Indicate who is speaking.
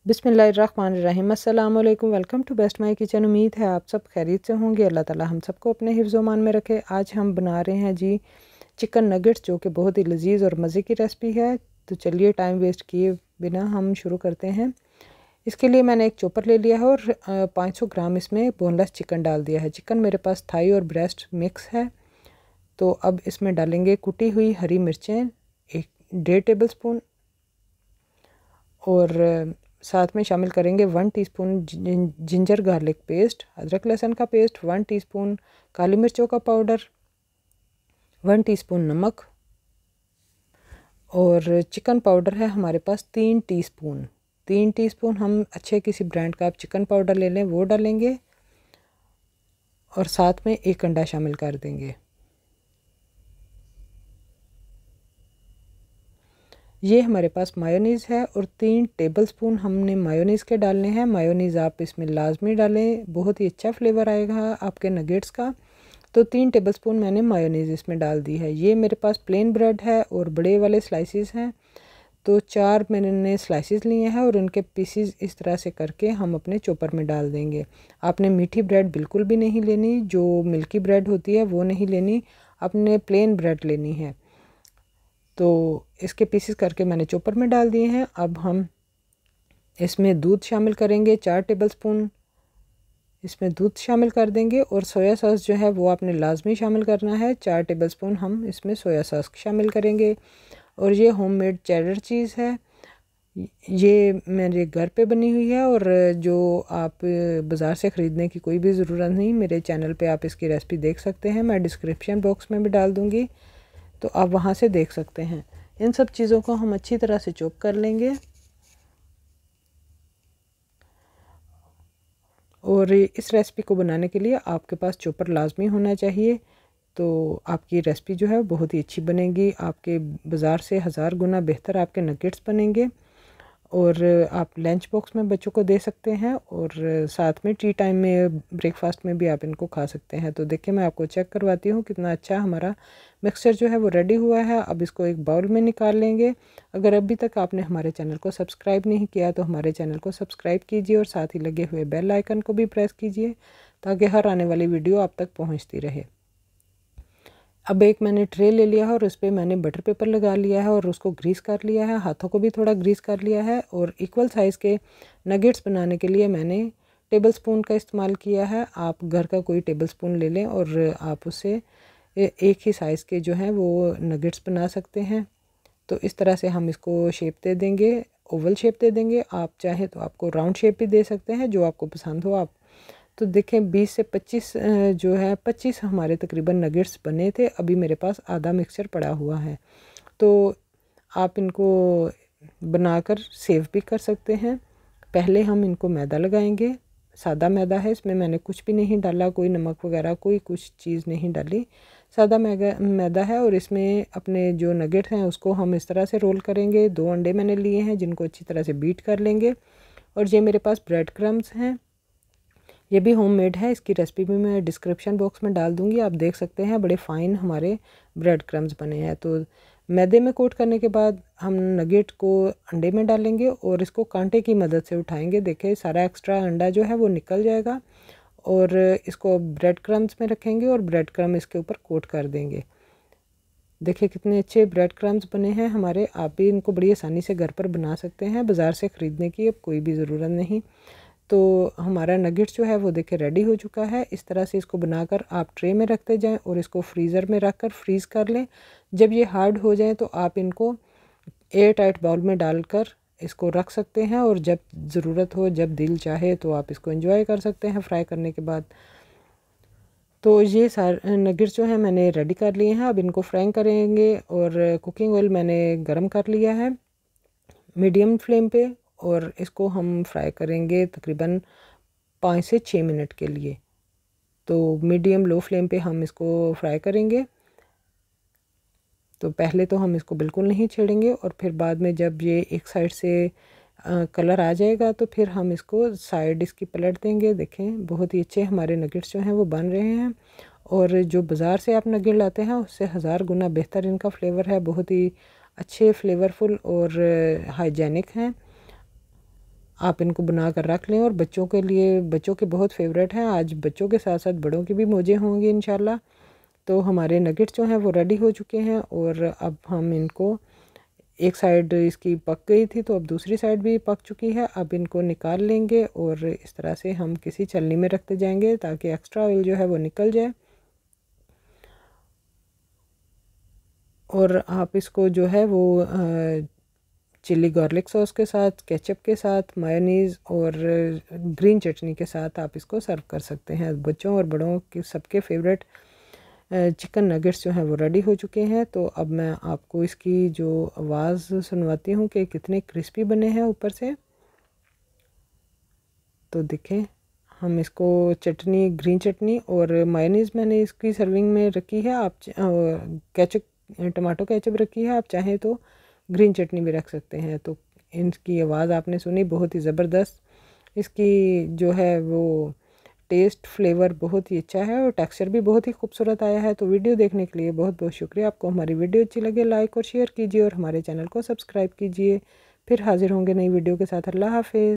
Speaker 1: बिस्मिल्लाहिर्रहमानिर्रहीम। अस्सलाम वालेकुम। Welcome to best my kitchen. उम्मीद है आप सब खैरियत से होंगे। अल्लाह ताला हम सबको अपने हिफ्ज़-ओ-मान में रखे। आज हम बना रहे हैं जी चिकन नगेट्स, जो कि बहुत ही लजीज और मज़े की रेसिपी है। तो चलिए टाइम वेस्ट किए बिना हम शुरू करते हैं। इसके लिए मैंने एक चॉपर ले लिया है और 500 ग्राम इसमें बोनलेस चिकन डाल दिया है। चिकन मेरे पास थाई और ब्रेस्ट मिक्स है। तो अब इसमें डालेंगे कुटी हुई हरी मिर्चें 1.5 टेबल स्पून, और साथ में शामिल करेंगे 1 टीस्पून जिंजर गार्लिक पेस्ट, अदरक लहसुन का पेस्ट, 1 टीस्पून काली मिर्चों का पाउडर, 1 टीस्पून नमक, और चिकन पाउडर है हमारे पास 3 टीस्पून। 3 टीस्पून हम अच्छे किसी ब्रांड का आप चिकन पाउडर ले लें वो डालेंगे, और साथ में 1 अंडा शामिल कर देंगे। ये हमारे पास मायोनीज़ है और 3 टेबलस्पून हमने मायोनीज़ के डालने हैं। मायोनीज़ आप इसमें लाजमी डालें, बहुत ही अच्छा फ्लेवर आएगा आपके नगेट्स का। तो 3 टेबलस्पून मैंने मायोनीज़ इसमें डाल दी है। ये मेरे पास प्लेन ब्रेड है और बड़े वाले स्लाइसेस हैं, तो 4 मैंने स्लाइसेस लिए हैं और उनके पीसीज इस तरह से करके हम अपने चॉपर में डाल देंगे। आपने मीठी ब्रेड बिल्कुल भी नहीं लेनी, जो मिल्की ब्रेड होती है वो नहीं लेनी, आपने प्लेन ब्रेड लेनी है। तो इसके पीसेस करके मैंने चॉपर में डाल दिए हैं। अब हम इसमें दूध शामिल करेंगे, 4 टेबलस्पून इसमें दूध शामिल कर देंगे, और सोया सॉस जो है वो आपने लाजमी शामिल करना है। 4 टेबलस्पून हम इसमें सोया सॉस शामिल करेंगे। और ये होममेड चेडर चीज़ है, ये मेरे घर पे बनी हुई है, और जो आप बाज़ार से ख़रीदने की कोई भी ज़रूरत नहीं। मेरे चैनल पे आप इसकी रेसिपी देख सकते हैं, मैं डिस्क्रिप्शन बॉक्स में भी डाल दूँगी, तो आप वहाँ से देख सकते हैं। इन सब चीज़ों को हम अच्छी तरह से चॉप कर लेंगे, और इस रेसिपी को बनाने के लिए आपके पास चॉपर लाजमी होना चाहिए। तो आपकी रेसिपी जो है बहुत ही अच्छी बनेगी, आपके बाज़ार से 1000 गुना बेहतर आपके नगेट्स बनेंगे, और आप लंच बॉक्स में बच्चों को दे सकते हैं, और साथ में टी टाइम में ब्रेकफास्ट में भी आप इनको खा सकते हैं। तो देखिए मैं आपको चेक करवाती हूँ कितना अच्छा हमारा मिक्सचर जो है वो रेडी हुआ है। अब इसको एक बाउल में निकाल लेंगे। अगर अभी तक आपने हमारे चैनल को सब्सक्राइब नहीं किया तो हमारे चैनल को सब्सक्राइब कीजिए, और साथ ही लगे हुए बेल आइकन को भी प्रेस कीजिए, ताकि हर आने वाली वीडियो आप तक पहुँचती रहे। अब एक मैंने ट्रे ले लिया है और उस पर मैंने बटर पेपर लगा लिया है और उसको ग्रीस कर लिया है, हाथों को भी थोड़ा ग्रीस कर लिया है। और इक्वल साइज़ के नगेट्स बनाने के लिए मैंने टेबल स्पून का इस्तेमाल किया है। आप घर का कोई टेबल स्पून ले लें और आप उससे एक ही साइज़ के जो हैं वो नगेट्स बना सकते हैं। तो इस तरह से हम इसको शेप दे देंगे, ओवल शेप दे देंगे। आप चाहें तो आपको राउंड शेप भी दे सकते हैं, जो आपको पसंद हो आप। तो देखें 20 से 25 जो है 25 हमारे तकरीबन नगेट्स बने थे। अभी मेरे पास आधा मिक्सचर पड़ा हुआ है, तो आप इनको बनाकर सेव भी कर सकते हैं। पहले हम इनको मैदा लगाएंगे, सादा मैदा है, इसमें मैंने कुछ भी नहीं डाला, कोई नमक वगैरह कोई कुछ चीज़ नहीं डाली, सादा मैदा है। और इसमें अपने जो नगेट हैं उसको हम इस तरह से रोल करेंगे। 2 अंडे मैंने लिए हैं जिनको अच्छी तरह से बीट कर लेंगे। और ये मेरे पास ब्रेड क्रम्स हैं, ये भी होममेड है, इसकी रेसिपी भी मैं डिस्क्रिप्शन बॉक्स में डाल दूँगी, आप देख सकते हैं। बड़े फ़ाइन हमारे ब्रेड क्रम्स बने हैं। तो मैदे में कोट करने के बाद हम नगेट को अंडे में डालेंगे और इसको कांटे की मदद से उठाएंगे। देखें सारा एक्स्ट्रा अंडा जो है वो निकल जाएगा, और इसको ब्रेड क्रम्स में रखेंगे और ब्रेड क्रम इसके ऊपर कोट कर देंगे। देखिए कितने अच्छे ब्रेड क्रम्स बने हैं हमारे। आप भी इनको बड़ी आसानी से घर पर बना सकते हैं, बाज़ार से ख़रीदने की अब कोई भी ज़रूरत नहीं। तो हमारा नगेट्स जो है वो देखिए रेडी हो चुका है। इस तरह से इसको बनाकर आप ट्रे में रखते जाएं और इसको फ्रीज़र में रख कर फ्रीज़ कर लें। जब ये हार्ड हो जाए तो आप इनको एयर टाइट बाउल में डालकर इसको रख सकते हैं, और जब ज़रूरत हो, जब दिल चाहे तो आप इसको एंजॉय कर सकते हैं फ्राई करने के बाद। तो ये सारे नगेट्स जो हैं मैंने रेडी कर लिए हैं। अब इनको फ्राई करेंगे, और कुकिंग ऑयल मैंने गरम कर लिया है मीडियम फ्लेम पे, और इसको हम फ्राई करेंगे तकरीबन 5 से 6 मिनट के लिए। तो मीडियम लो फ्लेम पे हम इसको फ्राई करेंगे। तो पहले तो हम इसको बिल्कुल नहीं छेड़ेंगे, और फिर बाद में जब ये एक साइड से कलर आ जाएगा तो फिर हम इसको साइड इसकी पलट देंगे। देखें बहुत ही अच्छे हमारे नगेट्स जो हैं वो बन रहे हैं, और जो बाज़ार से आप नगेट लाते हैं उससे 1000 गुना बेहतर इनका फ्लेवर है। बहुत ही अच्छे फ्लेवरफुल और हाइजेनिक हैं। आप इनको बना कर रख लें। और बच्चों के लिए, बच्चों के बहुत फेवरेट हैं। आज बच्चों के साथ साथ बड़ों की भी मौजें होंगी इंशाल्लाह। तो हमारे नगेट्स जो हैं वो रेडी हो चुके हैं और अब हम इनको, एक साइड इसकी पक गई थी तो अब दूसरी साइड भी पक चुकी है। अब इनको निकाल लेंगे और इस तरह से हम किसी छलनी में रखते जाएंगे ताकि एक्स्ट्रा ऑयल जो है वो निकल जाए। और आप इसको जो है वो चिली गार्लिक सॉस के साथ, केचप के साथ, मायोनीज़ और ग्रीन चटनी के साथ आप इसको सर्व कर सकते हैं। बच्चों और बड़ों के सबके फेवरेट चिकन नगेट्स जो हैं वो रेडी हो चुके हैं। तो अब मैं आपको इसकी जो आवाज़ सुनवाती हूँ कि कितने क्रिस्पी बने हैं ऊपर से। तो देखें, हम इसको चटनी, ग्रीन चटनी और मायोनीज़ मैंने इसकी सर्विंग में रखी है। आप केचप, टमाटो केचप रखी है, आप चाहें तो ग्रीन चटनी भी रख सकते हैं। तो इनकी आवाज़ आपने सुनी, बहुत ही ज़बरदस्त। इसकी जो है वो टेस्ट, फ्लेवर बहुत ही अच्छा है और टेक्सचर भी बहुत ही खूबसूरत आया है। तो वीडियो देखने के लिए बहुत बहुत शुक्रिया। आपको हमारी वीडियो अच्छी लगे लाइक और शेयर कीजिए और हमारे चैनल को सब्सक्राइब कीजिए। फिर हाजिर होंगे नई वीडियो के साथ। अल्लाह हाफिज़।